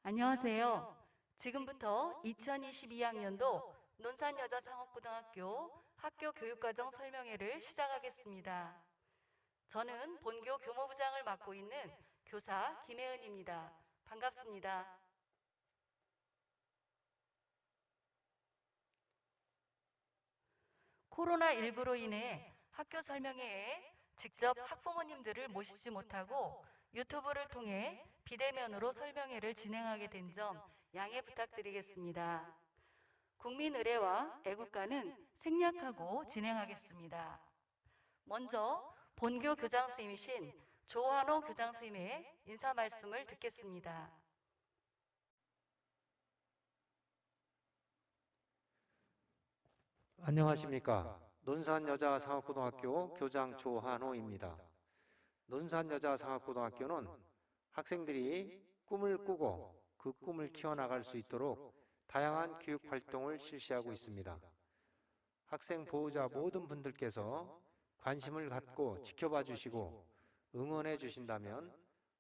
안녕하세요. 지금부터 2022학년도 논산여자상업고등학교 학교 교육과정 설명회를 시작하겠습니다. 저는 본교 교무부장을 맡고 있는 교사 김혜은입니다. 반갑습니다. 코로나19로 인해 학교 설명회에 직접 학부모님들을 모시지 못하고 유튜브를 통해 비대면으로 설명회를 진행하게 된 점 양해 부탁드리겠습니다. 국민의례와 애국가는 생략하고 진행하겠습니다. 먼저 본교 교장선생님이신 조한호 교장선생님의 인사 말씀을 듣겠습니다. 안녕하십니까. 논산여자상업고등학교 교장 조한호입니다. 논산여자상업고등학교는 학생들이 꿈을 꾸고 그 꿈을 키워나갈 수 있도록 다양한 교육활동을 실시하고 있습니다. 학생 보호자 모든 분들께서 관심을 갖고 지켜봐 주시고 응원해 주신다면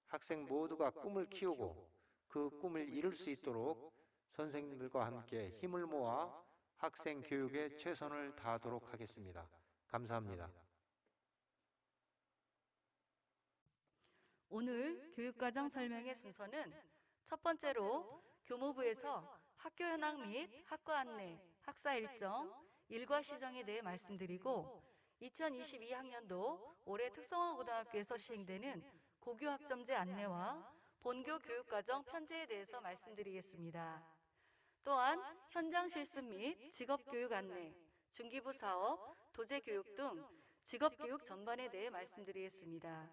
학생 모두가 꿈을 키우고 그 꿈을 이룰 수 있도록 선생님들과 함께 힘을 모아 학생 교육에 최선을 다하도록 하겠습니다. 감사합니다. 오늘 교육과정 설명회 순서는 첫 번째로 교무부에서 학교 현황 및 학과 안내, 학사 일정, 일과 시정에 대해 말씀드리고 2022학년도 올해 특성화 고등학교에서 시행되는 고교학점제 안내와 본교 교육과정 편제에 대해서 말씀드리겠습니다. 또한 현장 실습 및 직업교육 안내, 중기부 사업, 도제교육 등 직업교육 전반에 대해 말씀드리겠습니다.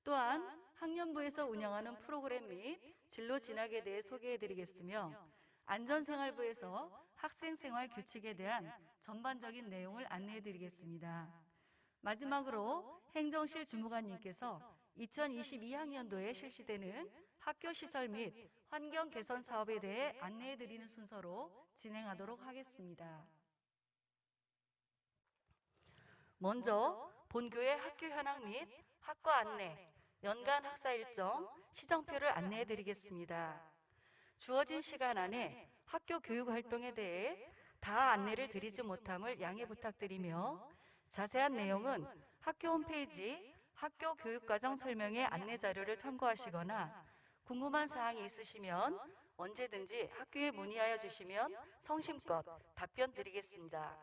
또한 학년부에서 운영하는 프로그램 및 진로 진학에 대해 소개해드리겠으며 안전생활부에서 학생생활 규칙에 대한 전반적인 내용을 안내해드리겠습니다. 마지막으로 행정실 주무관님께서 2022학년도에 실시되는 학교시설 및 환경 개선 사업에 대해 안내해드리는 순서로 진행하도록 하겠습니다. 먼저 본교의 학교 현황 및 학과 안내, 연간 학사 일정, 시정표를 안내해드리겠습니다. 주어진 시간 안에 학교 교육 활동에 대해 다 안내를 드리지 못함을 양해 부탁드리며 자세한 내용은 학교 홈페이지 학교 교육과정 설명회 안내 자료를 참고하시거나 궁금한 사항이 있으시면 언제든지 학교에 문의하여 주시면 성심껏 답변 드리겠습니다.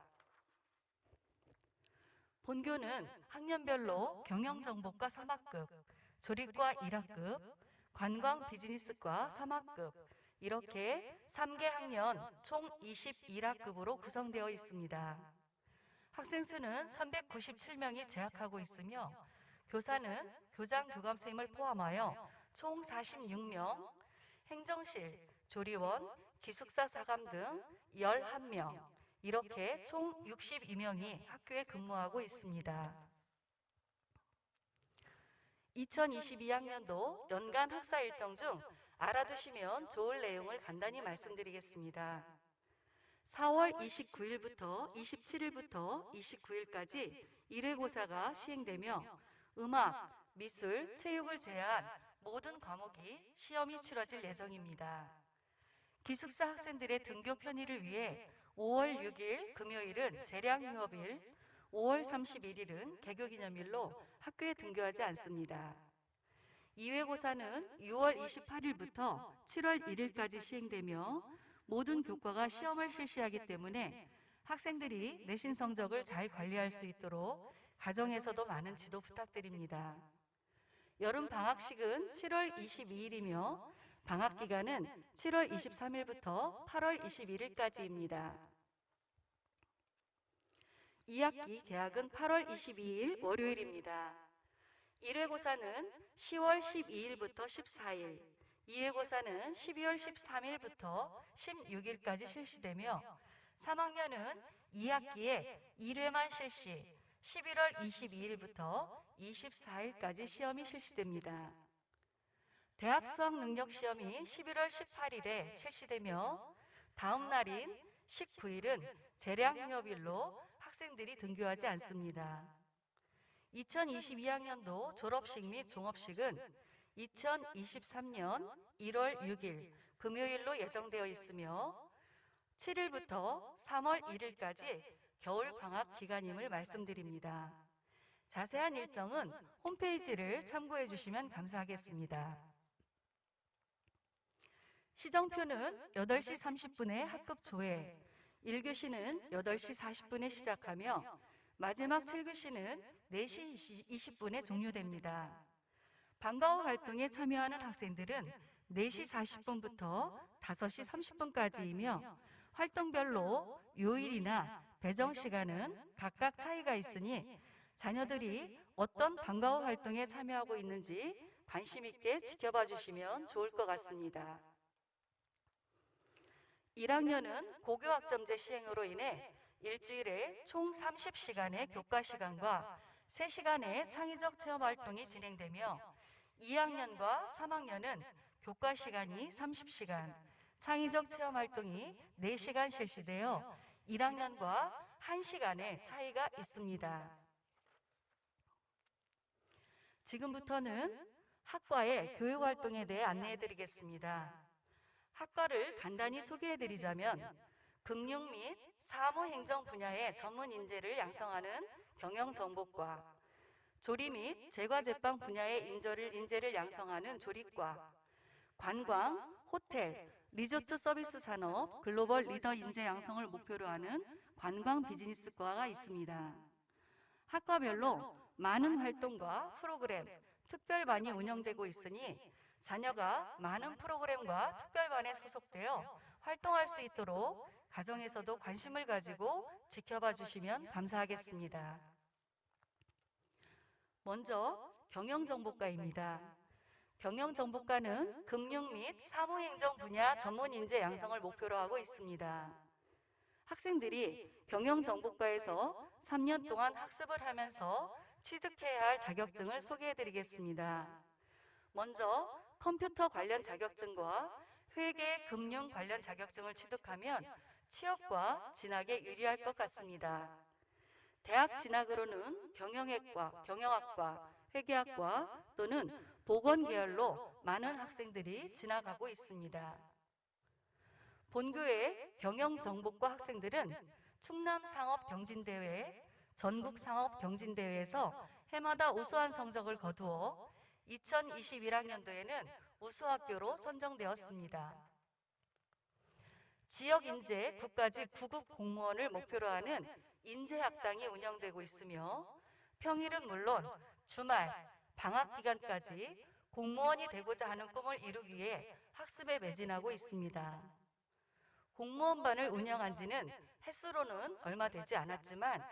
본교는 학년별로 경영정보과 3학급, 조리과 1학급, 관광 비즈니스과 3학급, 이렇게 3개 학년 총 21학급으로 구성되어 있습니다. 학생 수는 397명이 재학하고 있으며 교사는 교장, 교감선생님을 포함하여 총 46명, 행정실, 조리원, 기숙사 사감 등 11명, 이렇게 총 62명이 학교에 근무하고 있습니다. 2022학년도 연간 학사 일정 중 알아두시면 좋을 내용을 간단히 말씀드리겠습니다. 4월 29일부터 27일부터 29일까지 1회고사가 시행되며 음악, 미술, 체육을 제한 모든 과목이 시험이 치러질 예정입니다. 기숙사 학생들의 등교 편의를 위해 5월 6일 금요일은 재량유업일, 5월 31일은 개교기념일로 학교에 등교하지 않습니다. 2회고사는 6월 28일부터 7월 1일까지 시행되며 모든 교과가 시험을 실시하기 때문에 학생들이 내신 성적을 잘 관리할 수 있도록 가정에서도 많은 지도 부탁드립니다. 여름 방학식은 7월 22일이며 방학 기간은 7월 23일부터 8월 21일까지입니다. 2학기 개학은 8월 22일 월요일입니다. 1회고사는 10월 12일부터 14일, 2회고사는 12월 13일부터 16일까지 실시되며 3학년은 2학기에 1회만 실시, 11월 22일부터 24일까지 시험이 실시됩니다. 대학 수학능력시험이 11월 18일에 실시되며 다음 날인 19일은 재량휴업일로 학생들이 등교하지 않습니다. 2022학년도 졸업식 및 종업식은 2023년 1월 6일 금요일로 예정되어 있으며 7일부터 3월 1일까지 겨울 방학 기간임을 말씀드립니다. 자세한 일정은 홈페이지를 참고해 주시면 감사하겠습니다. 시정표는 8시 30분에 학급 조회, 1교시는 8시 40분에 시작하며 마지막 7교시는 4시 20분에 종료됩니다. 방과 후 활동에 참여하는 학생들은 4시 40분부터 5시 30분까지이며 활동별로 요일이나 배정 시간은 각각 차이가 있으니 자녀들이 어떤 방과 후 활동에 참여하고 있는지 관심 있게 지켜봐 주시면 좋을 것 같습니다. 1학년은 고교학점제 시행으로 인해 일주일에 총 30시간의 교과 시간과 3시간의 창의적 체험 활동이 진행되며 2학년과 3학년은 교과 시간이 30시간, 창의적 체험 활동이 4시간 실시되어 1학년과 1시간의 차이가 있습니다. 지금부터는 학과의 교육 활동에 대해 안내해 드리겠습니다. 학과를 간단히 소개해 드리자면 금융 및 사무행정 분야의 전문 인재를 양성하는 경영정보과, 조리 및 제과제빵 분야의 인재를 양성하는 조리과, 관광, 호텔, 리조트 서비스 산업, 글로벌 리더 인재 양성을 목표로 하는 관광 비즈니스과가 있습니다. 학과별로 많은 활동과 프로그램, 특별반이 운영되고 있으니 자녀가 많은 프로그램과 특별반에 소속되어 활동할 수 있도록 가정에서도 관심을 가지고 지켜봐 주시면 감사하겠습니다. 먼저 경영정보과입니다. 경영정보과는 금융 및 사무행정 분야 전문 인재 양성을 목표로 하고 있습니다. 학생들이 경영정보과에서 3년 동안 학습을 하면서 취득해야 할 자격증을 소개해 드리겠습니다. 먼저 컴퓨터 관련 자격증과 회계, 금융 관련 자격증을 취득하면 취업과 진학에 유리할 것 같습니다. 대학 진학으로는 경영학과, 회계학과 또는 보건 계열로 많은 학생들이 진학하고 있습니다. 본교의 경영정보과 학생들은 충남상업경진대회, 전국상업경진대회에서 해마다 우수한 성적을 거두어 2021학년도에는 우수학교로 선정되었습니다. 지역인재 국가직 구급 공무원을 목표로 하는 인재학당이 운영되고 있으며 평일은 물론 주말, 방학 기간까지 공무원이 되고자 하는 꿈을 이루기 위해 학습에 매진하고 있습니다. 공무원반을 운영한 지는 횟수로는 얼마 되지 않았지만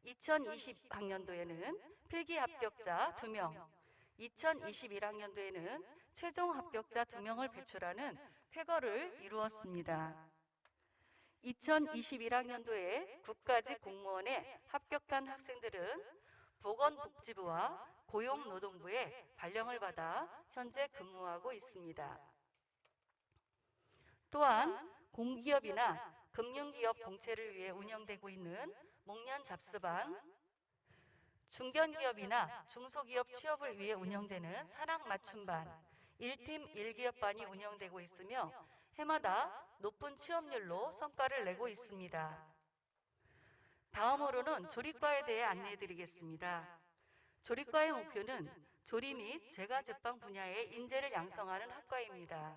2020학년도에는 필기 합격자 2명, 2021학년도에는 최종 합격자 2명을 배출하는 쾌거를 이루었습니다. 2021학년도에 국가직 공무원에 합격한 학생들은 보건복지부와 고용노동부에 발령을 받아 현재 근무하고 있습니다. 또한 공기업이나 금융기업 공채를 위해 운영되고 있는 목련 잡스반, 중견기업이나 중소기업 취업을 위해 운영되는 산학 맞춤반, 1팀 1기업반이 운영되고 있으며 해마다 높은 취업률로 성과를 내고 있습니다. 다음으로는 조리과에 대해 안내해 드리겠습니다. 조리과의 목표는 조리 및 제과제빵 분야의 인재를 양성하는 학과입니다.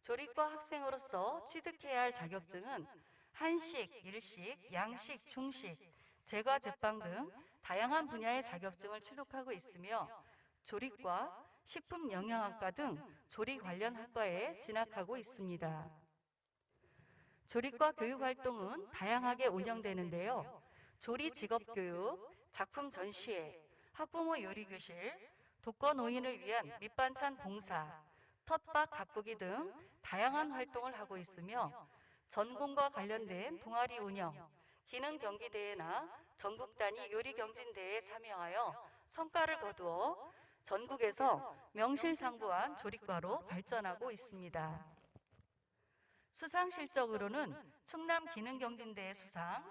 조리과 학생으로서 취득해야 할 자격증은 한식, 일식, 양식, 중식, 제과제빵 등 다양한 분야의 자격증을 취득하고 있으며 조리과, 식품영양학과 등 조리 관련 학과에 진학하고 있습니다. 조리과 교육활동은 다양하게 운영되는데요. 조리 직업교육, 작품 전시회, 학부모 요리교실, 독거노인을 위한 밑반찬 봉사, 텃밭 가꾸기 등 다양한 활동을 하고 있으며 전공과 관련된 동아리 운영, 기능 경기대회나 전국 단위 요리 경진대회에 참여하여 성과를 거두어 전국에서 명실상부한 조리과로 발전하고 있습니다. 수상 실적으로는 충남 기능경진대회 수상,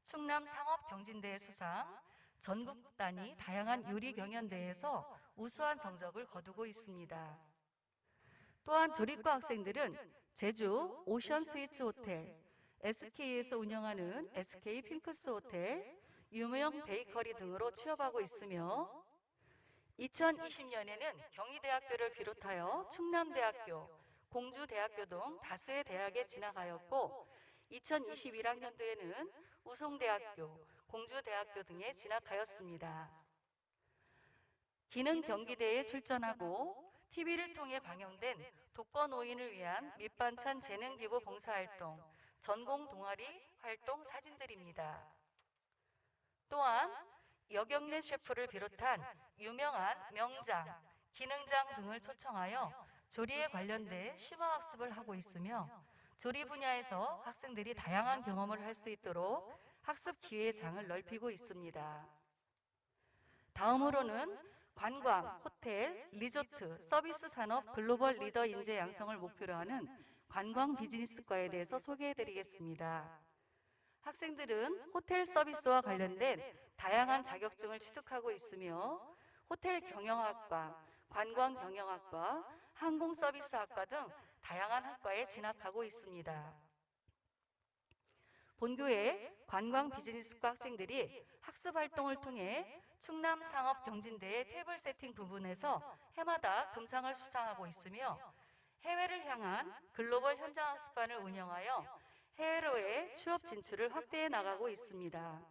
충남 상업경진대회 수상, 전국 단위 다양한 요리 경연대회에서 우수한 성적을 거두고 있습니다. 또한 조리과 학생들은 제주 오션 스위트 호텔, SK에서 운영하는 SK 핑크스 호텔, 유명 베이커리 등으로 취업하고 있으며 2020년에는 경희대학교를 비롯하여 충남대학교, 공주대학교 등 다수의 대학에 진학하였고 2021학년도에는 우송대학교, 공주대학교 등에 진학하였습니다. 기능 경기대에 출전하고 TV를 통해 방영된 독거노인을 위한 밑반찬 재능 기부 봉사활동, 전공 동아리 활동 사진들입니다. 또한 여경래 셰프를 비롯한 유명한 명장, 기능장 등을 초청하여 조리에 관련된 심화학습을 하고 있으며 조리 분야에서 학생들이 다양한 경험을 할 수 있도록 학습 기회의 장을 넓히고 있습니다. 다음으로는 관광, 호텔, 리조트, 서비스 산업 글로벌 리더 인재 양성을 목표로 하는 관광 비즈니스과에 대해서 소개해드리겠습니다. 학생들은 호텔 서비스와 관련된 다양한 자격증을 취득하고 있으며 호텔 경영학과, 관광 경영학과, 항공 서비스학과 등 다양한 학과에 진학하고 있습니다. 본교의 관광 비즈니스과 학생들이 학습 활동을 통해 충남 상업경진대의 테이블 세팅 부분에서 해마다 금상을 수상하고 있으며 해외를 향한 글로벌 현장 학습반을 운영하여 해외로의 취업 진출을 확대해 나가고 있습니다.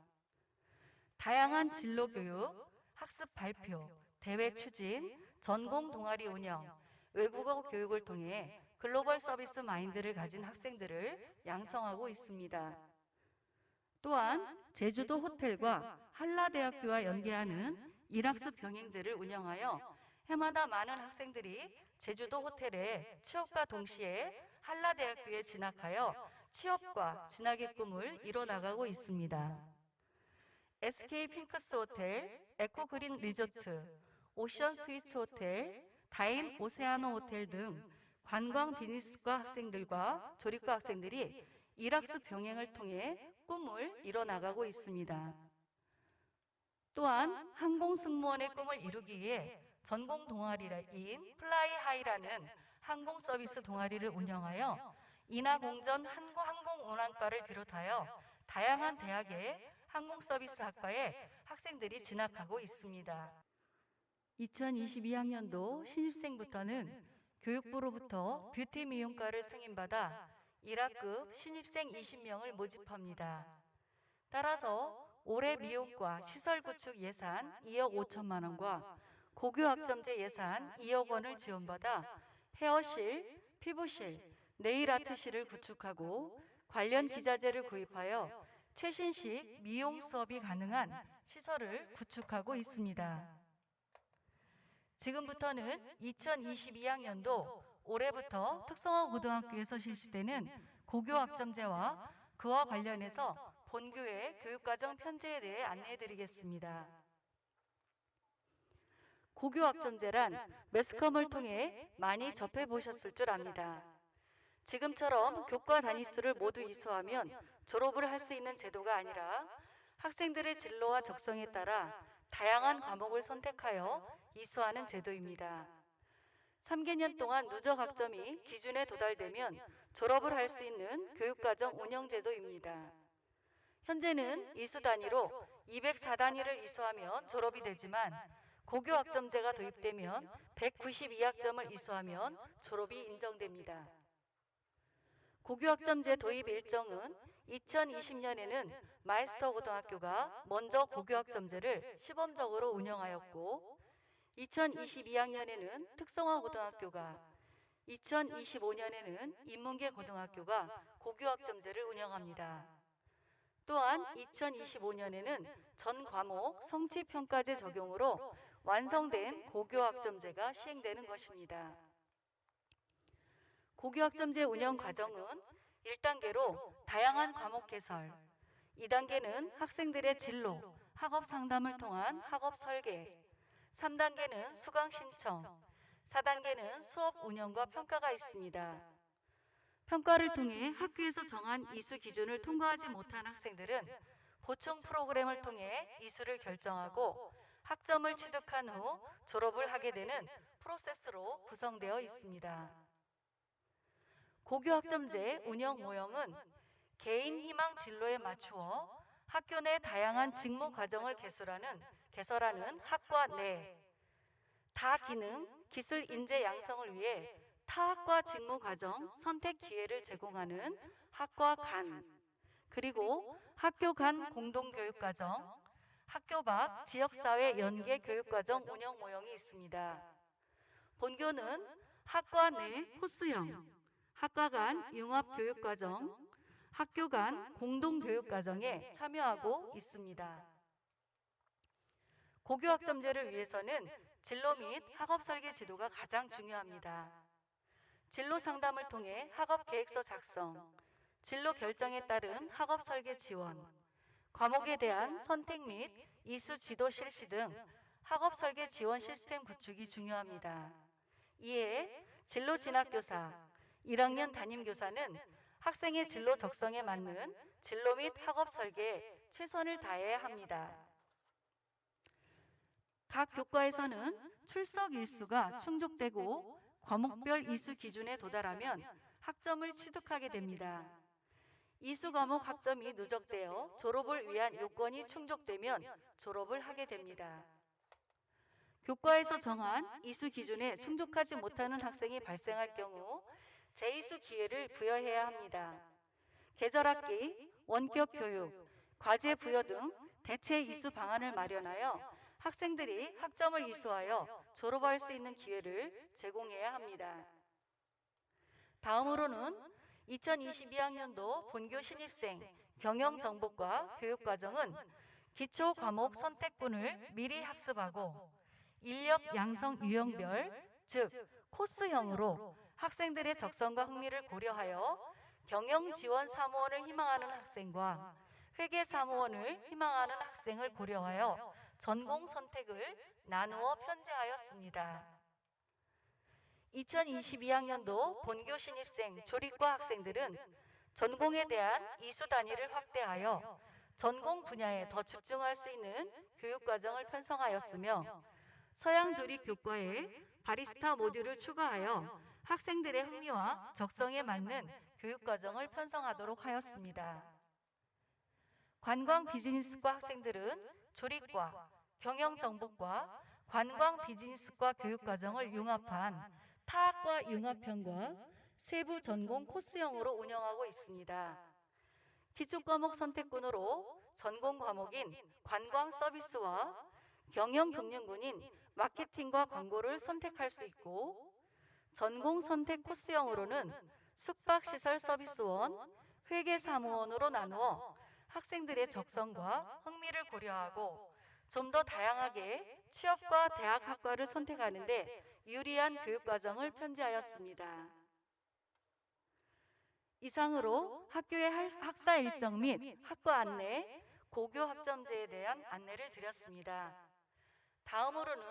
다양한 진로 교육, 학습 발표, 대회 추진, 전공 동아리 운영, 외국어 교육을 통해 글로벌 서비스 마인드를 가진 학생들을 양성하고 있습니다. 또한 제주도 호텔과 한라대학교와 연계하는 일학습 병행제를 운영하여 해마다 많은 학생들이 제주도 호텔에 취업과 동시에 한라대학교에 진학하여 취업과 진학의 꿈을 이뤄나가고 있습니다. SK 핑크스 호텔, 에코그린 리조트, 오션 스위트 호텔, 다인 오세아노 호텔 등 관광 비즈니스과 학생들과 조리과 학생들이 일학습 병행을 통해 꿈을 이뤄나가고 있습니다. 또한 항공 승무원의 꿈을 이루기 위해 전공 동아리인 플라이 하이라는 항공 서비스 동아리를 운영하여 인하공전 항공운항과를 비롯하여 다양한 대학의 항공 서비스 학과에 학생들이 진학하고 있습니다. 2022학년도 신입생부터는 교육부로부터 뷰티 미용과를 승인받아 1학급 신입생 20명을 모집합니다. 따라서 올해 미용과 시설 구축 예산 2억 5천만 원과 고교학점제 예산 2억 원을 지원받아 헤어실, 피부실, 네일아트실을 구축하고 관련 기자재를 구입하여 최신식 미용 수업이 가능한 시설을 구축하고 있습니다. 지금부터는 2022학년도 올해부터 특성화 고등학교에서 실시되는 고교학점제와 그와 관련해서 본교의 교육과정 편제에 대해 안내해드리겠습니다. 고교학점제란 매스컴을 통해 많이 접해보셨을 줄 압니다. 지금처럼 교과 단위수를 모두 이수하면 졸업을 할 수 있는 제도가 아니라 학생들의 진로와 적성에 따라 다양한 과목을 선택하여 이수하는 제도입니다. 3개년 동안 누적 학점이 기준에 도달되면 졸업을 할 수 있는 교육과정 운영제도입니다. 현재는 이수 단위로 204단위를 이수하면 졸업이 되지만 고교학점제가 도입되면 192학점을 이수하면 졸업이 인정됩니다. 고교학점제 도입 일정은 2020년에는 마이스터 고등학교가 먼저 고교학점제를 시범적으로 운영하였고 2022학년에는 특성화 고등학교가 2025년에는 인문계 고등학교가 고교학점제를 운영합니다. 또한 2025년에는 전 과목 성취평가제 적용으로 완성된 고교학점제가 시행되는 것입니다. 고교학점제 운영 과정은 1단계로 다양한 과목 개설, 2단계는 학생들의 진로, 학업 상담을 통한 학업 설계, 3단계는 수강 신청, 4단계는 수업 운영과 평가가 있습니다. 평가를 통해 학교에서 정한 이수 기준을 통과하지 못한 학생들은 보충 프로그램을 통해 이수를 결정하고 학점을 취득한 후 졸업을 하게 되는 프로세스로 구성되어 있습니다. 고교학점제 운영 모형은 개인 희망 진로에 맞추어 학교 내 다양한 직무 과정을 개설하는 학과 내 다기능 기술 인재 양성을 위해 타학과 직무 과정 선택 기회를 제공하는 학과 간, 그리고 학교 간 공동교육과정, 학교 밖 지역사회 연계 교육과정 운영 모형이 있습니다. 본교는 학과 내 코스형, 학과 간 융합교육과정, 학교 간 공동교육과정에 참여하고 있습니다. 고교학점제를 위해서는 진로 및 학업 설계 지도가 가장 중요합니다. 진로 상담을 통해 학업 계획서 작성, 진로 결정에 따른 학업 설계 지원, 과목에 대한 선택 및 이수 지도 실시 등 학업 설계 지원 시스템 구축이 중요합니다. 이에 진로 진학교사, 1학년 담임교사는 학생의 진로 적성에 맞는 진로 및 학업 설계에 최선을 다해야 합니다. 각 교과에서는 출석 일수가 충족되고 과목별 이수 기준에 도달하면 학점을 취득하게 됩니다. 이수 과목 학점이 누적되어 졸업을 위한 요건이 충족되면 졸업을 하게 됩니다. 교과에서 정한 이수 기준에 충족하지 못하는 학생이 발생할 경우 재이수 기회를 부여해야 합니다. 계절학기, 원격 교육, 과제 부여 등 대체 이수 방안을 마련하여 학생들이 학점을 이수하여 졸업할 수 있는 기회를 제공해야 합니다. 다음으로는 2022학년도 본교 신입생 경영정보과 교육과정은 기초 과목 선택군을 미리 학습하고 인력 양성 유형별, 즉 코스형으로 학생들의 적성과 흥미를 고려하여 경영지원 사무원을 희망하는 학생과 회계사무원을 희망하는 학생을 고려하여 전공 선택을 나누어 편제하였습니다. 2022학년도 본교 신입생 조리과 학생들은 전공에 대한 이수 단위를 확대하여 전공 분야에 더 집중할 수 있는 교육과정을 편성하였으며 서양조리 교과에 바리스타 모듈을 추가하여 학생들의 흥미와 적성에 맞는 교육과정을 편성하도록 하였습니다. 관광 비즈니스과 학생들은 조리과, 경영정보과, 관광 비즈니스과 교육과정을 융합한 타학과 융합형과 세부 전공 코스형으로 운영하고 있습니다. 기초과목 선택군으로 전공 과목인 관광 서비스와 경영금융군인 마케팅과 광고를 선택할 수 있고, 전공 선택 코스형으로는 숙박시설 서비스원, 회계사무원으로 나누어 학생들의 적성과 흥미를 고려하고 좀 더 다양하게 취업과 대학 학과를 선택하는 데 유리한 교육과정을 편제하였습니다. 이상으로 학교의 학사 일정 및 학과 안내, 고교 학점제에 대한 안내를 드렸습니다. 다음으로는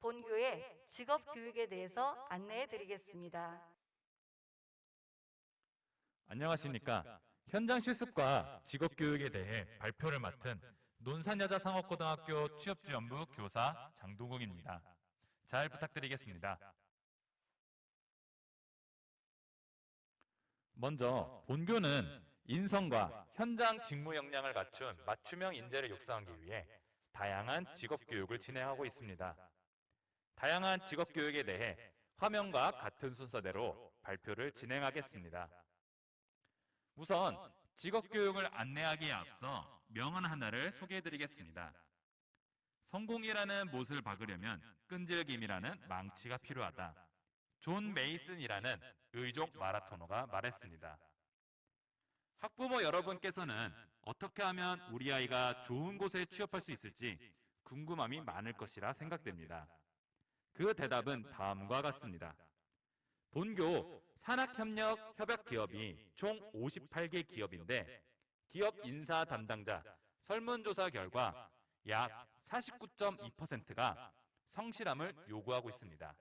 본교의 직업교육에 대해서 안내해 드리겠습니다. 안녕하십니까. 현장 실습과 직업교육에 대해 발표를 맡은 논산여자상업고등학교 취업지원부 교사 장동국입니다. 잘 부탁드리겠습니다. 먼저 본교는 인성과 현장 직무 역량을 갖춘 맞춤형 인재를 육성하기 위해 다양한 직업교육을 진행하고 있습니다. 다양한 직업교육에 대해 화면과 같은 순서대로 발표를 진행하겠습니다. 우선 직업교육을 안내하기에 앞서 명언 하나를 소개해드리겠습니다. 성공이라는 못을 박으려면 끈질김이라는 망치가 필요하다. 존 메이슨이라는 의족 마라토너가 말했습니다. 학부모 여러분께서는 어떻게 하면 우리 아이가 좋은 곳에 취업할 수 있을지 궁금함이 많을 것이라 생각됩니다. 그 대답은 다음과 같습니다. 본교 산학협력 협약기업이 총 58개 기업인데 기업 인사 담당자 설문조사 결과 약 49.2%가 성실함을 요구하고 있습니다.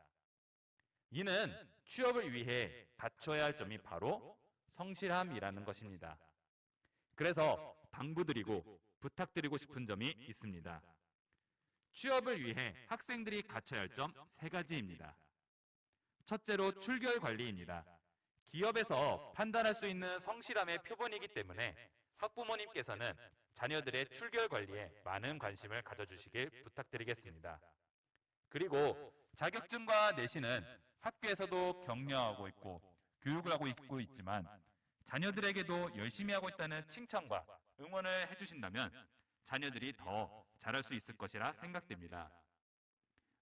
이는 취업을 위해 갖춰야 할 점이 바로 성실함이라는 것입니다. 그래서 당부드리고 부탁드리고 싶은 점이 있습니다. 취업을 위해 학생들이 갖춰야 할 점 3가지입니다. 첫째로 출결 관리입니다. 기업에서 판단할 수 있는 성실함의 표본이기 때문에 학부모님께서는 자녀들의 출결 관리에 많은 관심을 가져주시길 부탁드리겠습니다. 그리고 자격증과 내신은 학교에서도 격려하고 있고 교육을 하고 있지만 자녀들에게도 열심히 하고 있다는 칭찬과 응원을 해주신다면 자녀들이 더 잘할 수 있을 것이라 생각됩니다.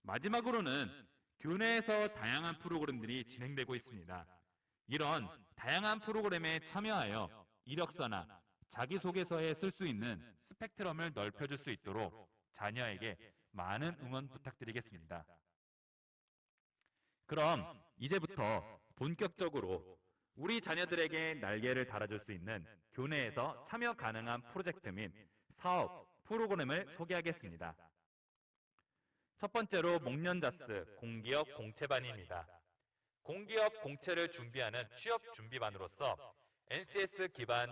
마지막으로는 교내에서 다양한 프로그램들이 진행되고 있습니다. 이런 다양한 프로그램에 참여하여 이력서나 자기소개서에 쓸 수 있는 스펙트럼을 넓혀줄 수 있도록 자녀에게 많은 응원 부탁드리겠습니다. 그럼 이제부터 본격적으로 우리 자녀들에게 날개를 달아줄 수 있는 교내에서 참여 가능한 프로젝트 및 사업, 프로그램을 소개하겠습니다. 첫 번째로 목련잡스 공기업 공채반입니다. 공기업 공채를 준비하는 취업 준비반으로서 NCS 기반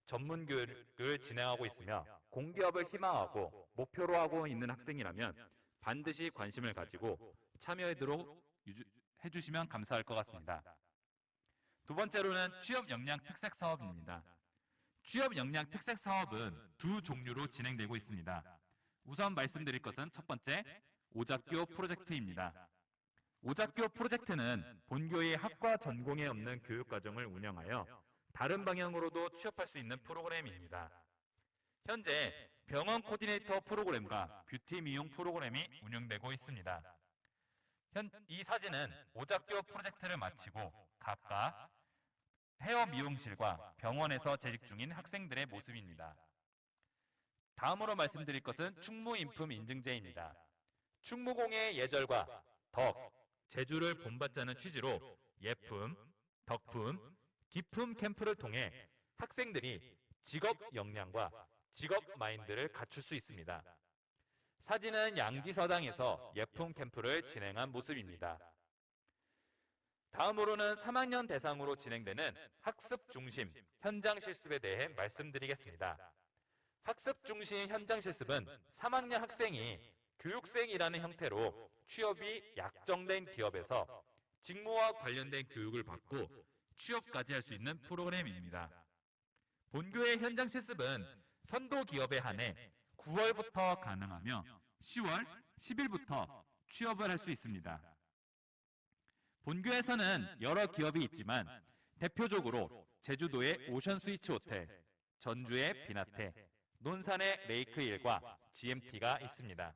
전문 교육을 진행하고 있으며 공기업을 희망하고 목표로 하고 있는 학생이라면 반드시 관심을 가지고 참여하도록 해주시면 감사할 것 같습니다. 두 번째로는 취업 역량 특색 사업입니다. 취업 역량 특색 사업은 두 종류로 진행되고 있습니다. 우선 말씀드릴 것은 첫 번째, 오작교 프로젝트입니다. 오작교 프로젝트는 본교의 학과 전공에 없는 교육과정을 운영하여 다른 방향으로도 취업할 수 있는 프로그램입니다. 현재 병원 코디네이터 프로그램과 뷰티 미용 프로그램이 운영되고 있습니다. 이 사진은 오작교 프로젝트를 마치고 각각 헤어 미용실과 병원에서 재직 중인 학생들의 모습입니다. 다음으로 말씀드릴 것은 충무인품 인증제입니다. 충무공의 예절과 덕, 재주를 본받자는 취지로 예품, 덕품, 기품 캠프를 통해 학생들이 직업 역량과 직업 마인드를 갖출 수 있습니다. 사진은 양지서당에서 예품 캠프를 진행한 모습입니다. 다음으로는 3학년 대상으로 진행되는 학습 중심 현장 실습에 대해 말씀드리겠습니다. 학습 중심 현장 실습은 3학년 학생이 교육생이라는 형태로 취업이 약정된 기업에서 직무와 관련된 교육을 받고 취업까지 할 수 있는 프로그램입니다. 본교의 현장 실습은 선도 기업에 한해 9월부터 가능하며 10월 10일부터 취업을 할 수 있습니다. 본교에서는 여러 기업이 있지만 대표적으로 제주도의 오션 스위치 호텔, 전주의 비나테, 논산의 레이크1과 GMT가 있습니다.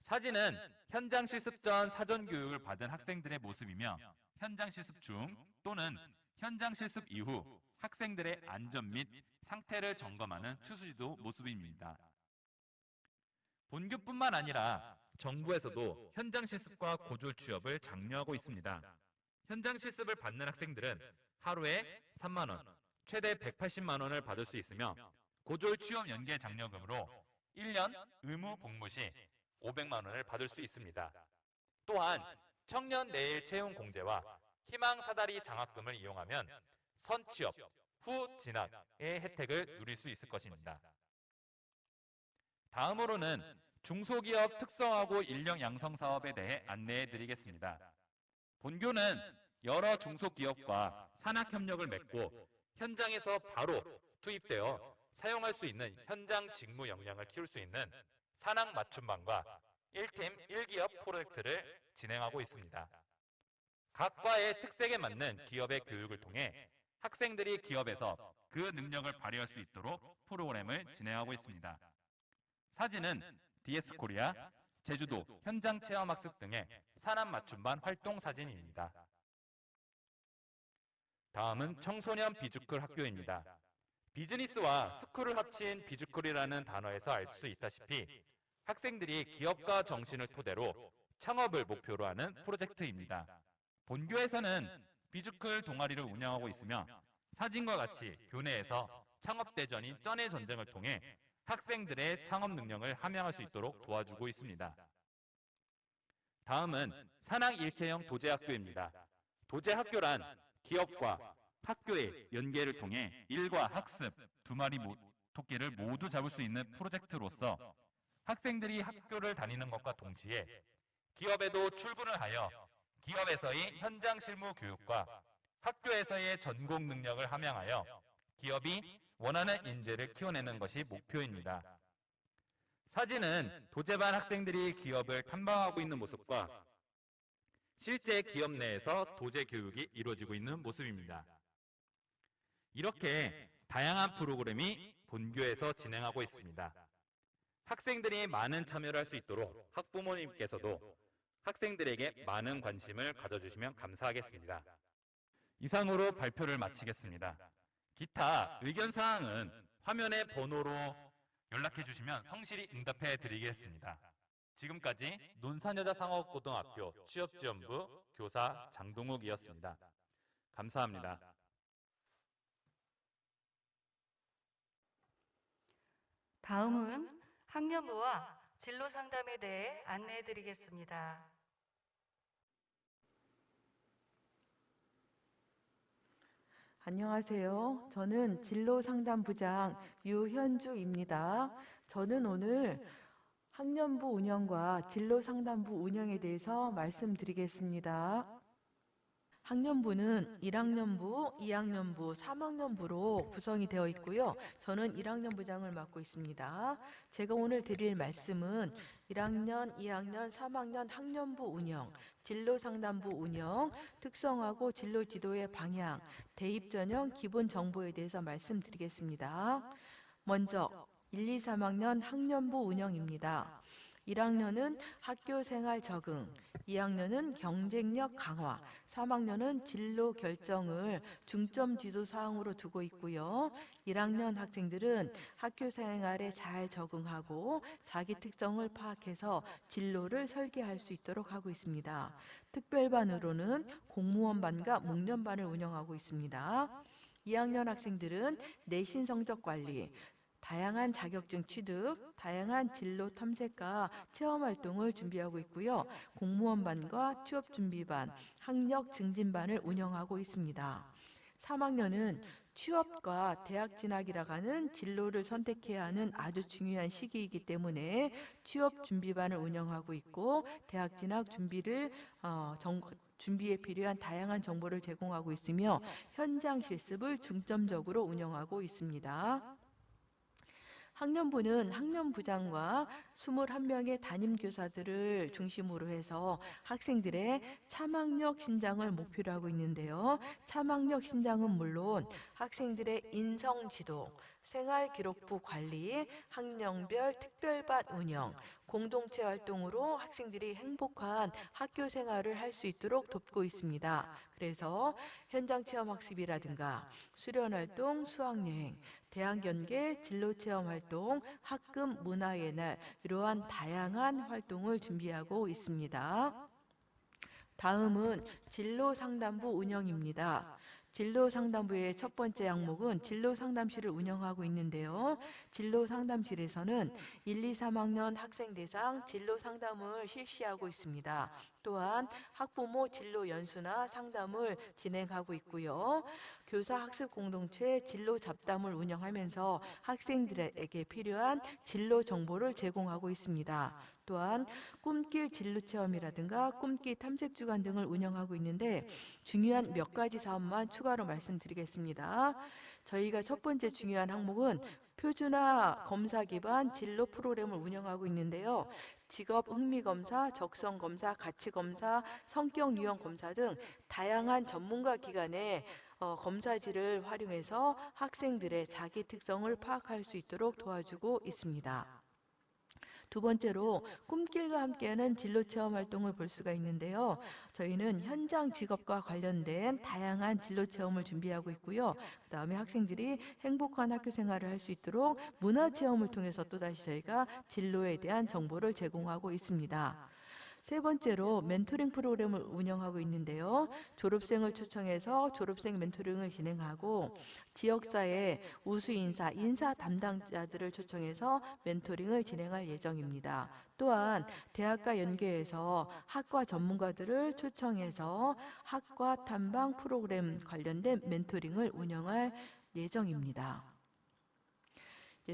사진은 현장 실습 전 사전 교육을 받은 학생들의 모습이며 현장 실습 중 또는 현장 실습 이후 학생들의 안전 및 상태를 점검하는 투수지도 모습입니다. 본교뿐만 아니라 정부에서도 현장 실습과 고졸 취업을 장려하고 있습니다. 현장 실습을 받는 학생들은 하루에 3만 원, 최대 180만 원을 받을 수 있으며 고졸 취업 연계 장려금으로 1년 의무 복무 시 500만 원을 받을 수 있습니다. 또한 청년 내일 채용 공제와 희망 사다리 장학금을 이용하면 선취업, 후 진학의 혜택을 누릴 수 있을 것입니다. 다음으로는 중소기업 특성화고 인력 양성 사업에 대해 안내해 드리겠습니다. 본교는 여러 중소기업과 산학협력을 맺고 현장에서 바로 투입되어 사용할 수 있는 현장 직무 역량을 키울 수 있는 산학 맞춤반과 1팀 1기업 프로젝트를 진행하고 있습니다. 각 과의 특색에 맞는 기업의 교육을 통해 학생들이 기업에서 그 능력을 발휘할 수 있도록 프로그램을 진행하고 있습니다. 사진은 DS코리아, 제주도 현장 체험학습 등의 산업 맞춤반 활동 사진입니다. 다음은 청소년 비주클 학교입니다. 비즈니스와 스쿨을 합친 비주클이라는 단어에서 알 수 있다시피 학생들이 기업가 정신을 토대로 창업을 목표로 하는 프로젝트입니다. 본교에서는 비주클 동아리를 운영하고 있으며 사진과 같이 교내에서 창업대전인 쩐의 전쟁을 통해 학생들의 창업 능력을 함양할 수 있도록 도와주고 있습니다. 다음은 산학일체형 도제학교입니다. 도제학교란 기업과 학교의 연계를 통해 일과 학습 두 마리 토끼를 모두 잡을 수 있는 프로젝트로서 학생들이 학교를 다니는 것과 동시에 기업에도 출근을 하여 기업에서의 현장 실무 교육과 학교에서의 전공 능력을 함양하여 기업이 원하는 인재를 키워내는 것이 목표입니다. 사진은 도제반 학생들이 기업을 탐방하고 있는 모습과 실제 기업 내에서 도제 교육이 이루어지고 있는 모습입니다. 이렇게 다양한 프로그램이 본교에서 진행하고 있습니다. 학생들이 많은 참여를 할 수 있도록 학부모님께서도 학생들에게 많은 관심을 가져주시면 감사하겠습니다. 이상으로 발표를 마치겠습니다. 기타 의견 사항은 화면의 번호로 연락해 주시면 성실히 응답해 드리겠습니다. 지금까지 논산여자상업고등학교 취업지원부 교사 장동욱이었습니다. 감사합니다. 다음은 학년부와 진로 상담에 대해 안내해 드리겠습니다. 안녕하세요. 저는 진로상담부장 유현주입니다. 저는 오늘 학년부 운영과 진로상담부 운영에 대해서 말씀드리겠습니다. 학년부는 1학년부, 2학년부, 3학년부로 구성이 되어 있고요. 저는 1학년 부장을 맡고 있습니다. 제가 오늘 드릴 말씀은 1학년, 2학년, 3학년 학년부 운영, 진로상담부 운영, 특성화고 진로 지도의 방향, 대입 전형 기본 정보에 대해서 말씀드리겠습니다. 먼저 1, 2, 3학년 학년부 운영입니다. 1학년은 학교 생활 적응, 2학년은 경쟁력 강화, 3학년은 진로 결정을 중점 지도 사항으로 두고 있고요. 1학년 학생들은 학교 생활에 잘 적응하고 자기 특성을 파악해서 진로를 설계할 수 있도록 하고 있습니다. 특별반으로는 공무원반과 목련반을 운영하고 있습니다. 2학년 학생들은 내신 성적 관리, 다양한 자격증 취득, 다양한 진로 탐색과 체험 활동을 준비하고 있고요. 공무원반과 취업준비반, 학력 증진반을 운영하고 있습니다. 3학년은 취업과 대학 진학이라고 하는 진로를 선택해야 하는 아주 중요한 시기이기 때문에 취업 준비반을 운영하고 있고 대학 진학 준비에 필요한 다양한 정보를 제공하고 있으며 현장 실습을 중점적으로 운영하고 있습니다. 학년부는 학년부장과 21명의 담임교사들을 중심으로 해서 학생들의 참학력 신장을 목표로 하고 있는데요. 참학력 신장은 물론 학생들의 인성지도, 생활기록부 관리, 학년별 특별반 운영, 공동체 활동으로 학생들이 행복한 학교 생활을 할 수 있도록 돕고 있습니다. 그래서 현장체험학습이라든가 수련활동, 수학여행, 대학연계, 진로체험활동, 학금 문화의 날 이러한 다양한 활동을 준비하고 있습니다. 다음은 진로상담부 운영입니다. 진로상담부의 첫 번째 항목은 진로상담실을 운영하고 있는데요. 진로상담실에서는 1, 2, 3학년 학생 대상 진로상담을 실시하고 있습니다. 또한 학부모 진로연수나 상담을 진행하고 있고요. 교사학습 공동체 진로 잡담을 운영하면서 학생들에게 필요한 진로 정보를 제공하고 있습니다. 또한 꿈길 진로체험이라든가 꿈길 탐색주간 등을 운영하고 있는데 중요한 몇 가지 사업만 추가로 말씀드리겠습니다. 저희가 첫 번째 중요한 항목은 표준화 검사 기반 진로 프로그램을 운영하고 있는데요. 직업 흥미 검사, 적성 검사, 가치 검사, 성격 유형 검사 등 다양한 전문가 기관의 검사지를 활용해서 학생들의 자기 특성을 파악할 수 있도록 도와주고 있습니다. 두 번째로 꿈길과 함께하는 진로체험 활동을 볼 수가 있는데요. 저희는 현장 직업과 관련된 다양한 진로체험을 준비하고 있고요. 그 다음에 학생들이 행복한 학교 생활을 할 수 있도록 문화체험을 통해서 또다시 저희가 진로에 대한 정보를 제공하고 있습니다. 세 번째로 멘토링 프로그램을 운영하고 있는데요. 졸업생을 초청해서 졸업생 멘토링을 진행하고 지역사회 우수인사, 인사 담당자들을 초청해서 멘토링을 진행할 예정입니다. 또한 대학과 연계해서 학과 전문가들을 초청해서 학과 탐방 프로그램 관련된 멘토링을 운영할 예정입니다.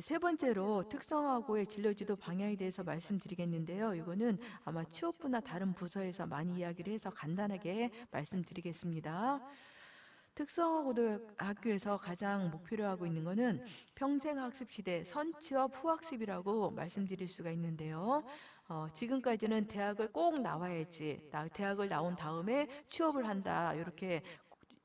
세 번째로 특성화고의 진로지도 방향에 대해서 말씀드리겠는데요. 이거는 아마 취업부나 다른 부서에서 많이 이야기를 해서 간단하게 말씀드리겠습니다. 특성화고등학교에서 가장 목표로 하고 있는 것은 평생학습 시대 선취업 후학습이라고 말씀드릴 수가 있는데요. 지금까지는 대학을 꼭 나와야지, 대학을 나온 다음에 취업을 한다, 이렇게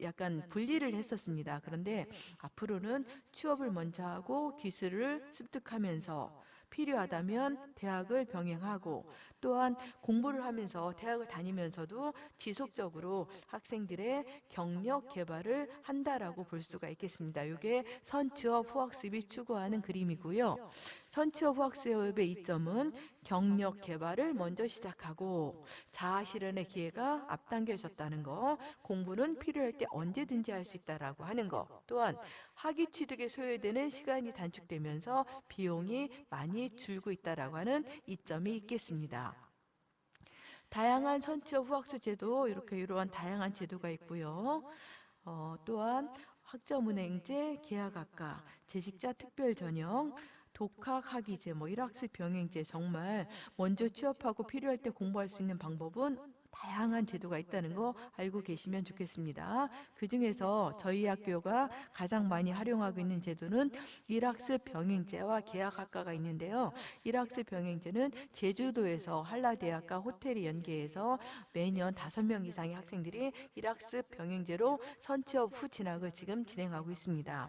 약간 분리를 했었습니다. 그런데 앞으로는 취업을 먼저 하고 기술을 습득하면서 필요하다면 대학을 병행하고, 또한 공부를 하면서 대학을 다니면서도 지속적으로 학생들의 경력 개발을 한다라고 볼 수가 있겠습니다. 이게 선취업 후학습이 추구하는 그림이고요. 선취업 후학습의 이점은 경력 개발을 먼저 시작하고 자아 실현의 기회가 앞당겨졌다는 거, 공부는 필요할 때 언제든지 할 수 있다라고 하는 거, 또한 학위 취득에 소요되는 시간이 단축되면서 비용이 많이 줄고 있다라고 하는 이점이 있겠습니다. 다양한 선취업 후학습 제도, 이러한 다양한 제도가 있고요. 또한 학점은행제, 계약학과, 재직자 특별 전형, 독학 학위제, 일학습 병행제, 정말 먼저 취업하고 필요할 때 공부할 수 있는 방법은 다양한 제도가 있다는 거 알고 계시면 좋겠습니다. 그중에서 저희 학교가 가장 많이 활용하고 있는 제도는 일학습 병행제와 계약학과가 있는데요. 일학습 병행제는 제주도에서 한라대학과 호텔이 연계해서 매년 5명 이상의 학생들이 일학습 병행제로 선취업 후 진학을 지금 진행하고 있습니다.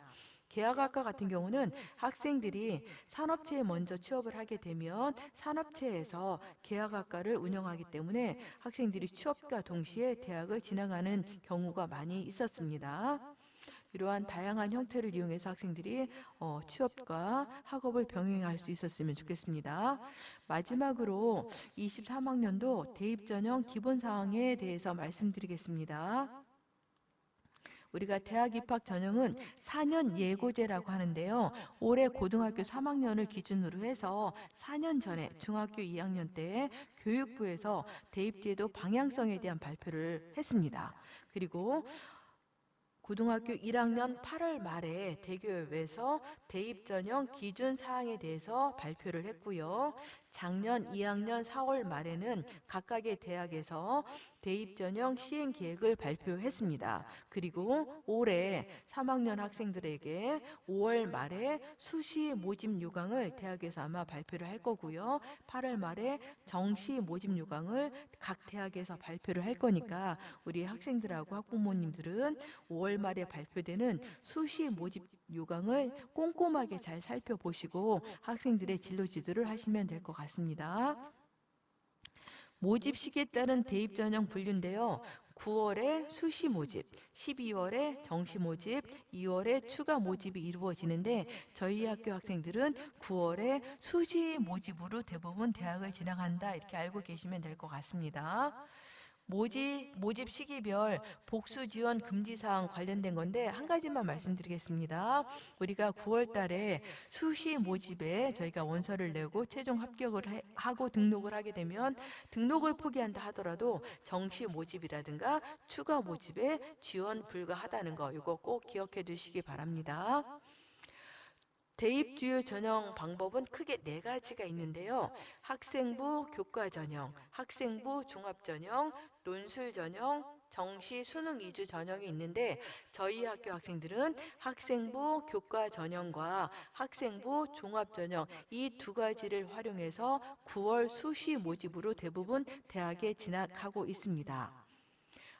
계약학과 같은 경우는 학생들이 산업체에 먼저 취업을 하게 되면 산업체에서 계약학과를 운영하기 때문에 학생들이 취업과 동시에 대학을 진학하는 경우가 많이 있었습니다. 이러한 다양한 형태를 이용해서 학생들이 취업과 학업을 병행할 수 있었으면 좋겠습니다. 마지막으로 23학년도 대입전형 기본사항에 대해서 말씀드리겠습니다. 우리가 대학 입학 전형은 4년 예고제라고 하는데요. 올해 고등학교 3학년을 기준으로 해서 4년 전에 중학교 2학년 때 교육부에서 대입제도 방향성에 대한 발표를 했습니다. 그리고 고등학교 1학년 8월 말에 대교협에서 대입 전형 기준 사항에 대해서 발표를 했고요. 작년 2학년 4월 말에는 각각의 대학에서 대입 전형 시행 계획을 발표했습니다. 그리고 올해 3학년 학생들에게 5월 말에 수시 모집 요강을 대학에서 아마 발표를 할 거고요. 8월 말에 정시 모집 요강을 각 대학에서 발표를 할 거니까 우리 학생들하고 학부모님들은 5월 말에 발표되는 수시 모집 요강을 꼼꼼하게 잘 살펴보시고 학생들의 진로 지도를 하시면 될 것 같습니다. 모집 시기에 따른 대입 전형 분류인데요. 9월에 수시 모집, 12월에 정시 모집, 2월에 추가 모집이 이루어지는데 저희 학교 학생들은 9월에 수시 모집으로 대부분 대학을 진학한다, 이렇게 알고 계시면 될 것 같습니다. 모집 시기별 복수 지원 금지 사항 관련된 건데 한 가지만 말씀드리겠습니다. 우리가 9월 달에 수시 모집에 저희가 원서를 내고 최종 합격을 하고 등록을 하게 되면 등록을 포기한다 하더라도 정시 모집이라든가 추가 모집에 지원 불가하다는 거, 이거 꼭 기억해 두시기 바랍니다. 대입 주요 전형 방법은 크게 4가지가 있는데요. 학생부 교과 전형, 학생부 종합 전형, 논술 전형, 정시 수능 2주 전형이 있는데 저희 학교 학생들은 학생부 교과 전형과 학생부 종합 전형 이 2가지를 활용해서 9월 수시 모집으로 대부분 대학에 진학하고 있습니다.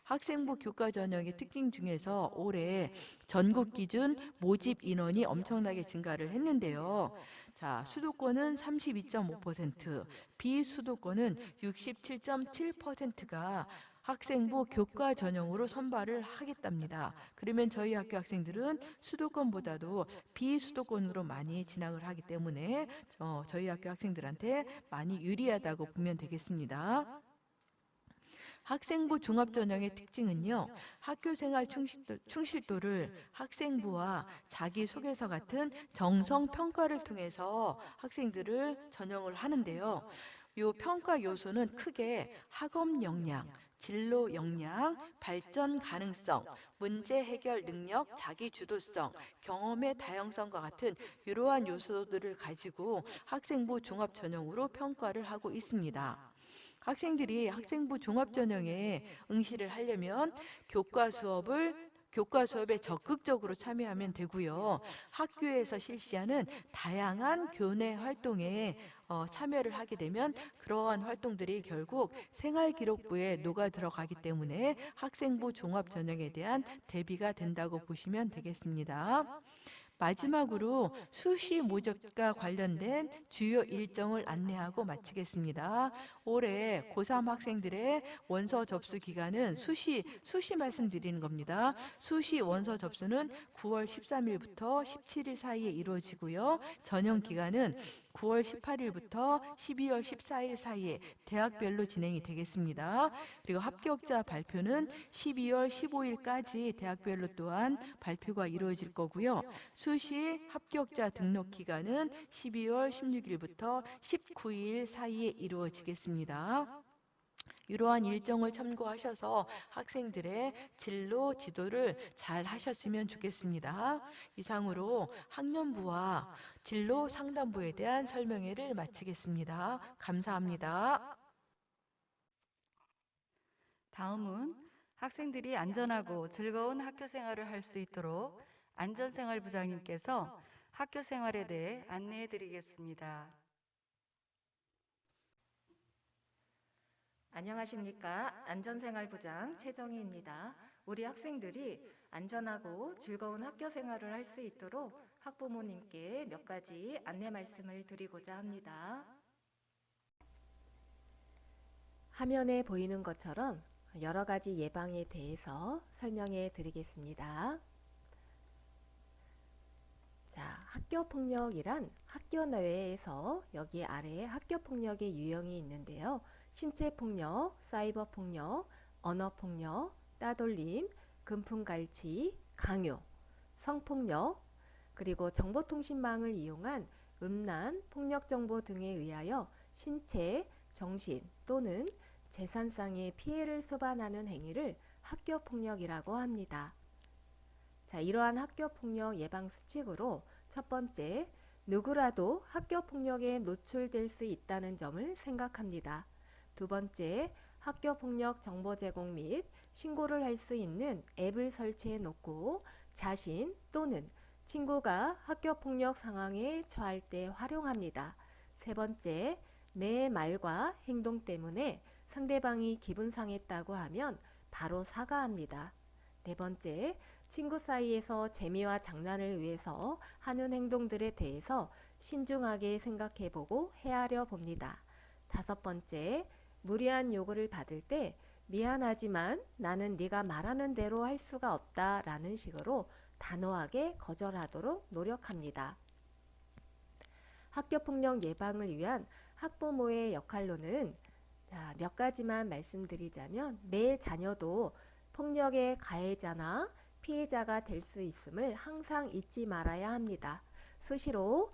학생부 교과 전형의 특징 중에서 올해 전국 기준 모집 인원이 엄청나게 증가를 했는데요. 자, 수도권은 32.5%, 비수도권은 67.7%가 학생부 교과 전형으로 선발을 하겠답니다. 그러면 저희 학교 학생들은 수도권보다도 비수도권으로 많이 진학을 하기 때문에 저희 학교 학생들한테 많이 유리하다고 보면 되겠습니다. 학생부 종합전형의 특징은요, 학교생활 충실도를 학생부와 자기소개서 같은 정성평가를 통해서 학생들을 전형을 하는데요. 이 평가 요소는 크게 학업 역량, 진로 역량, 발전 가능성, 문제 해결 능력, 자기 주도성, 경험의 다양성과 같은 이러한 요소들을 가지고 학생부 종합 전형으로 평가를 하고 있습니다. 학생들이 학생부 종합 전형에 응시를 하려면 교과 수업을 교과 수업에 적극적으로 참여하면 되고요. 학교에서 실시하는 다양한 교내 활동에 참여를 하게 되면 그러한 활동들이 결국 생활기록부에 녹아 들어가기 때문에 학생부 종합전형에 대한 대비가 된다고 보시면 되겠습니다. 마지막으로 수시 모집과 관련된 주요 일정을 안내하고 마치겠습니다. 올해 고3 학생들의 원서 접수 기간은 수시 말씀드리는 겁니다. 수시 원서 접수는 9월 13일부터 17일 사이에 이루어지고요. 전형 기간은 9월 18일부터 12월 14일 사이에 대학별로 진행이 되겠습니다. 그리고 합격자 발표는 12월 15일까지 대학별로 또한 발표가 이루어질 거고요. 수시 합격자 등록 기간은 12월 16일부터 19일 사이에 이루어지겠습니다. 이러한 일정을 참고하셔서 학생들의 진로 지도를 잘 하셨으면 좋겠습니다. 이상으로 학년부와 진로 상담부에 대한 설명회를 마치겠습니다. 감사합니다. 다음은 학생들이 안전하고 즐거운 학교 생활을 할 수 있도록 안전생활부장님께서 학교 생활에 대해 안내해 드리겠습니다. 안녕하십니까. 안전생활부장 최정희입니다. 우리 학생들이 안전하고 즐거운 학교 생활을 할 수 있도록 학부모님께 몇 가지 안내 말씀을 드리고자 합니다. 화면에 보이는 것처럼 여러 가지 예방에 대해서 설명해 드리겠습니다. 자, 학교폭력이란 학교 내외에서 여기 아래에 학교폭력의 유형이 있는데요. 신체폭력, 사이버폭력, 언어폭력, 따돌림, 금품갈취, 강요, 성폭력, 그리고 정보통신망을 이용한 음란, 폭력정보 등에 의하여 신체, 정신 또는 재산상의 피해를 소반하는 행위를 학교폭력이라고 합니다. 자, 이러한 학교폭력 예방 수칙으로 첫 번째, 누구라도 학교폭력에 노출될 수 있다는 점을 생각합니다. 두 번째, 학교폭력 정보 제공 및 신고를 할 수 있는 앱을 설치해 놓고 자신 또는 친구가 학교폭력 상황에 처할 때 활용합니다. 세 번째, 내 말과 행동 때문에 상대방이 기분 상했다고 하면 바로 사과합니다. 네 번째, 친구 사이에서 재미와 장난을 위해서 하는 행동들에 대해서 신중하게 생각해보고 헤아려 봅니다. 다섯 번째, 무리한 요구를 받을 때 미안하지만 나는 네가 말하는 대로 할 수가 없다 라는 식으로 단호하게 거절하도록 노력합니다. 학교폭력 예방을 위한 학부모의 역할로는 몇 가지만 말씀드리자면 내 자녀도 폭력의 가해자나 피해자가 될 수 있음을 항상 잊지 말아야 합니다. 수시로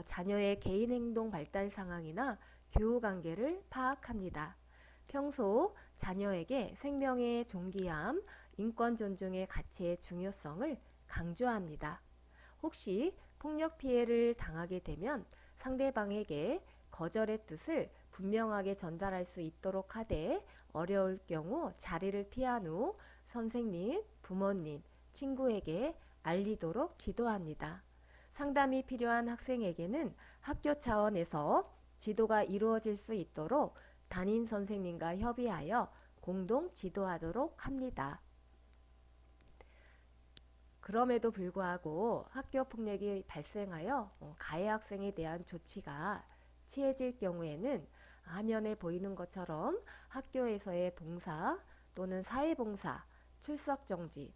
자녀의 개인행동 발달 상황이나 교우관계를 파악합니다. 평소 자녀에게 생명의 존귀함, 인권 존중의 가치의 중요성을 강조합니다. 혹시 폭력 피해를 당하게 되면 상대방에게 거절의 뜻을 분명하게 전달할 수 있도록 하되 어려울 경우 자리를 피한 후 선생님, 부모님, 친구에게 알리도록 지도합니다. 상담이 필요한 학생에게는 학교 차원에서 지도가 이루어질 수 있도록 담임 선생님과 협의하여 공동 지도하도록 합니다. 그럼에도 불구하고 학교 폭력이 발생하여 가해 학생에 대한 조치가 취해질 경우에는 화면에 보이는 것처럼 학교에서의 봉사 또는 사회봉사, 출석정지,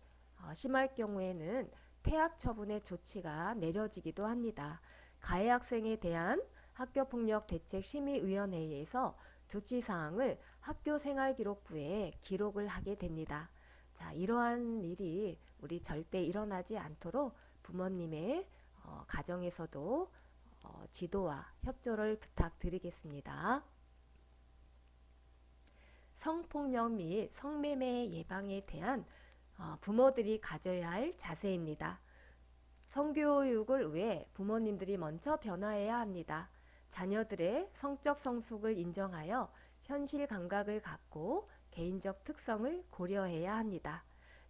심할 경우에는 퇴학 처분의 조치가 내려지기도 합니다. 가해 학생에 대한 학교폭력대책심의위원회에서 조치사항을 학교생활기록부에 기록을 하게 됩니다. 자, 이러한 일이 우리 절대 일어나지 않도록 부모님의 가정에서도 지도와 협조를 부탁드리겠습니다. 성폭력 및 성매매 예방에 대한 부모들이 가져야 할 자세입니다. 성교육을 위해 부모님들이 먼저 변화해야 합니다. 자녀들의 성적 성숙을 인정하여 현실 감각을 갖고 개인적 특성을 고려해야 합니다.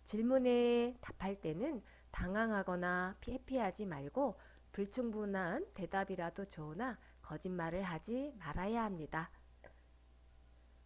질문에 답할 때는 당황하거나 회피하지 말고 불충분한 대답이라도 좋으나 거짓말을 하지 말아야 합니다.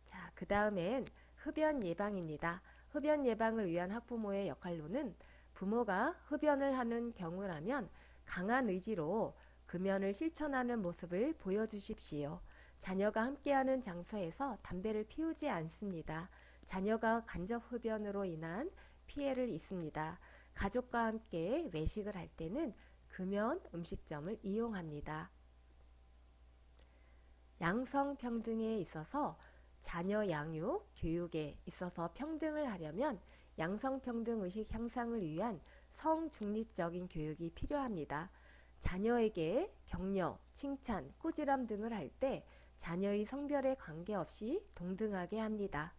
자, 그 다음엔 흡연 예방입니다. 흡연 예방을 위한 학부모의 역할로는 부모가 흡연을 하는 경우라면 강한 의지로 금연을 실천하는 모습을 보여주십시오. 자녀가 함께하는 장소에서 담배를 피우지 않습니다. 자녀가 간접 흡연으로 인한 피해를 입습니다. 가족과 함께 외식을 할 때는 금연 음식점을 이용합니다. 양성평등에 있어서 자녀 양육, 교육에 있어서 평등을 하려면 양성평등 의식 향상을 위한 성중립적인 교육이 필요합니다. 자녀에게 격려, 칭찬, 꾸지람 등을 할 때 자녀의 성별에 관계없이 동등하게 합니다.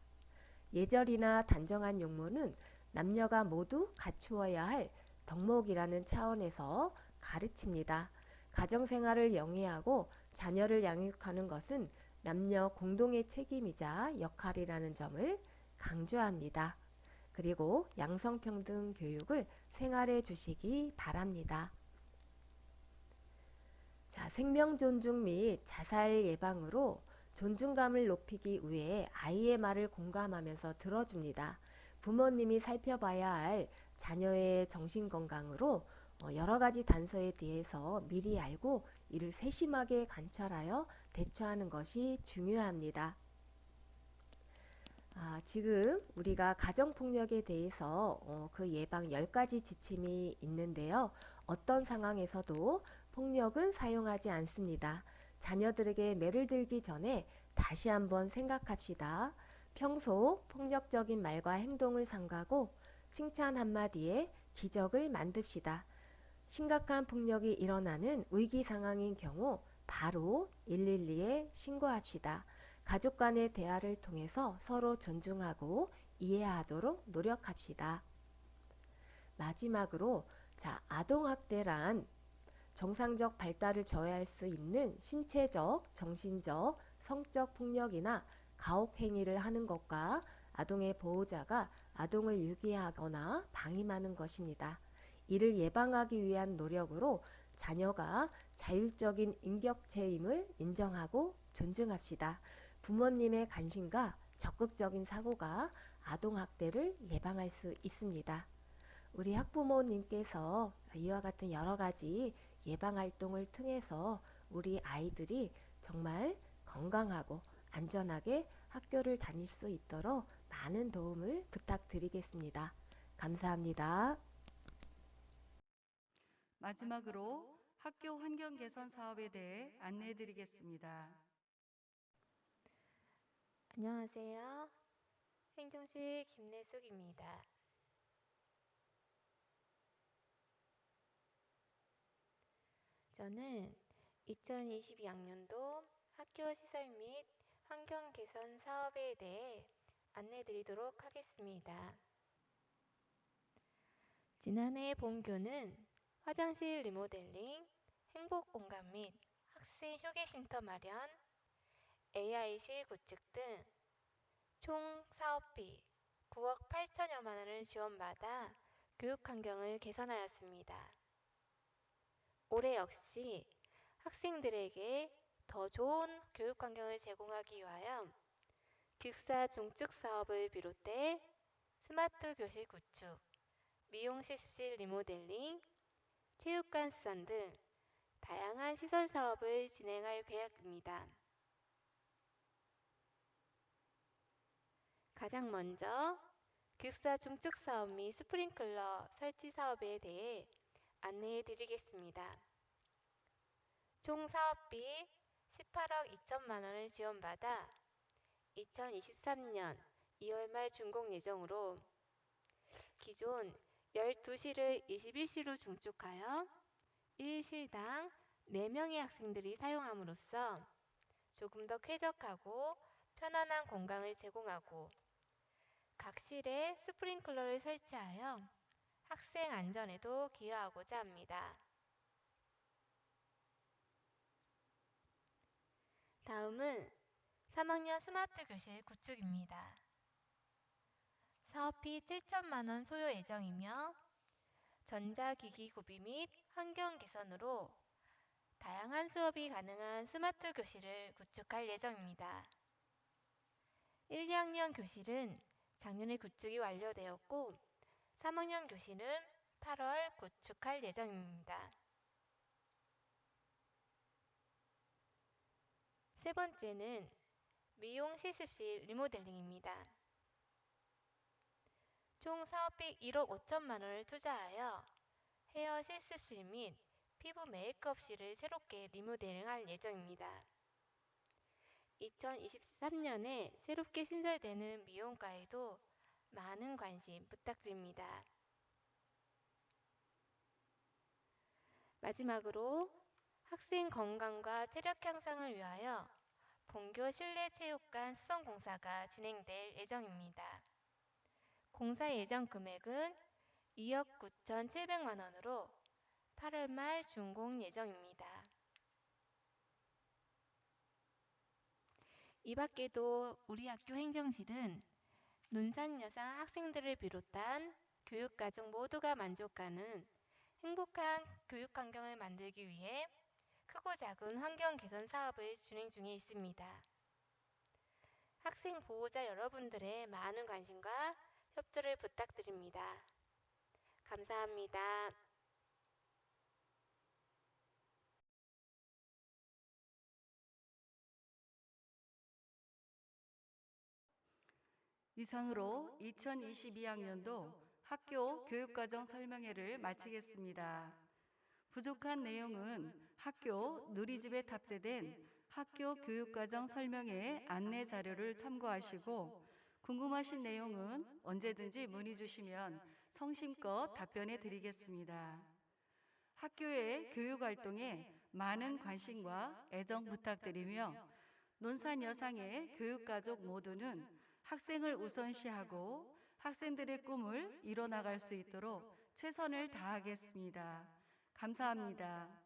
예절이나 단정한 용모는 남녀가 모두 갖추어야 할 덕목이라는 차원에서 가르칩니다. 가정생활을 영위하고 자녀를 양육하는 것은 남녀 공동의 책임이자 역할이라는 점을 강조합니다. 그리고 양성평등 교육을 생활해 주시기 바랍니다. 자, 생명 존중 및 자살 예방으로 존중감을 높이기 위해 아이의 말을 공감하면서 들어줍니다. 부모님이 살펴봐야 할 자녀의 정신건강으로 여러 가지 단서에 대해서 미리 알고 이를 세심하게 관찰하여 대처하는 것이 중요합니다. 지금 우리가 가정폭력에 대해서 그 예방 10가지 지침이 있는데요. 어떤 상황에서도 폭력은 사용하지 않습니다. 자녀들에게 매를 들기 전에 다시 한번 생각합시다. 평소 폭력적인 말과 행동을 삼가고 칭찬 한마디에 기적을 만듭시다. 심각한 폭력이 일어나는 위기 상황인 경우 바로 112에 신고합시다. 가족 간의 대화를 통해서 서로 존중하고 이해하도록 노력합시다. 마지막으로 아동학대란 정상적 발달을 저해할 수 있는 신체적, 정신적, 성적 폭력이나 가혹 행위를 하는 것과 아동의 보호자가 아동을 유기하거나 방임하는 것입니다. 이를 예방하기 위한 노력으로 자녀가 자율적인 인격체임을 인정하고 존중합시다. 부모님의 관심과 적극적인 사고가 아동학대를 예방할 수 있습니다. 우리 학부모님께서 이와 같은 여러 가지 예방활동을 통해서 우리 아이들이 정말 건강하고 안전하게 학교를 다닐 수 있도록 많은 도움을 부탁드리겠습니다. 감사합니다. 마지막으로 학교 환경 개선 사업에 대해 안내해 드리겠습니다. 안녕하세요. 행정실 김내숙입니다. 저는 2022학년도 학교 시설 및 환경 개선 사업에 대해 안내 드리도록 하겠습니다. 지난해 본교는 화장실 리모델링, 행복공간 및 학생 휴게쉼터 마련, AI실 구축 등 총 사업비 9억 8천여만 원을 지원받아 교육환경을 개선하였습니다. 올해 역시 학생들에게 더 좋은 교육환경을 제공하기 위하여 기숙사 중축 사업을 비롯해 스마트 교실 구축, 미용실 습실 리모델링, 체육관 수선 등 다양한 시설 사업을 진행할 계획입니다. 가장 먼저 기숙사 중축 사업 및 스프링클러 설치 사업에 대해 안내해 드리겠습니다. 총 사업비 18억 2천만 원을 지원받아 2023년 2월 말 준공 예정으로 기존 12실을 21실로 중축하여 1실당 4명의 학생들이 사용함으로써 조금 더 쾌적하고 편안한 공간을 제공하고 각 실에 스프링클러를 설치하여 학생 안전에도 기여하고자 합니다. 다음은 3학년 스마트 교실 구축입니다. 사업비 7천만 원 소요 예정이며 전자기기 구비 및 환경 개선으로 다양한 수업이 가능한 스마트 교실을 구축할 예정입니다. 1, 2학년 교실은 작년에 구축이 완료되었고 3학년 교실은 8월 구축할 예정입니다. 세 번째는 미용 실습실 리모델링입니다. 총 사업비 1억 5천만 원을 투자하여 헤어 실습실 및 피부 메이크업실을 새롭게 리모델링할 예정입니다. 2023년에 새롭게 신설되는 미용과에도 많은 관심 부탁드립니다. 마지막으로 학생 건강과 체력 향상을 위하여 본교 실내 체육관 수성 공사가 진행될 예정입니다. 공사 예정 금액은 2억 9,700만 원으로 8월 말 준공 예정입니다. 이 밖에도 우리 학교 행정실은 논산여상 학생들을 비롯한 교육가족 모두가 만족하는 행복한 교육 환경을 만들기 위해 크고 작은 환경 개선 사업을 진행 중에 있습니다. 학생 보호자 여러분들의 많은 관심과 협조를 부탁드립니다. 감사합니다. 이상으로 2022학년도 학교 교육과정 설명회를 마치겠습니다. 부족한 내용은 학교 누리집에 탑재된 학교 교육과정 설명회 안내 자료를 참고하시고 궁금하신 내용은 언제든지 문의 주시면 성심껏 답변해 드리겠습니다. 학교의 교육활동에 많은 관심과 애정 부탁드리며 논산여상의 교육가족 모두는 학생을 우선시하고 학생들의 꿈을 이뤄나갈 수 있도록 최선을 다하겠습니다. 감사합니다.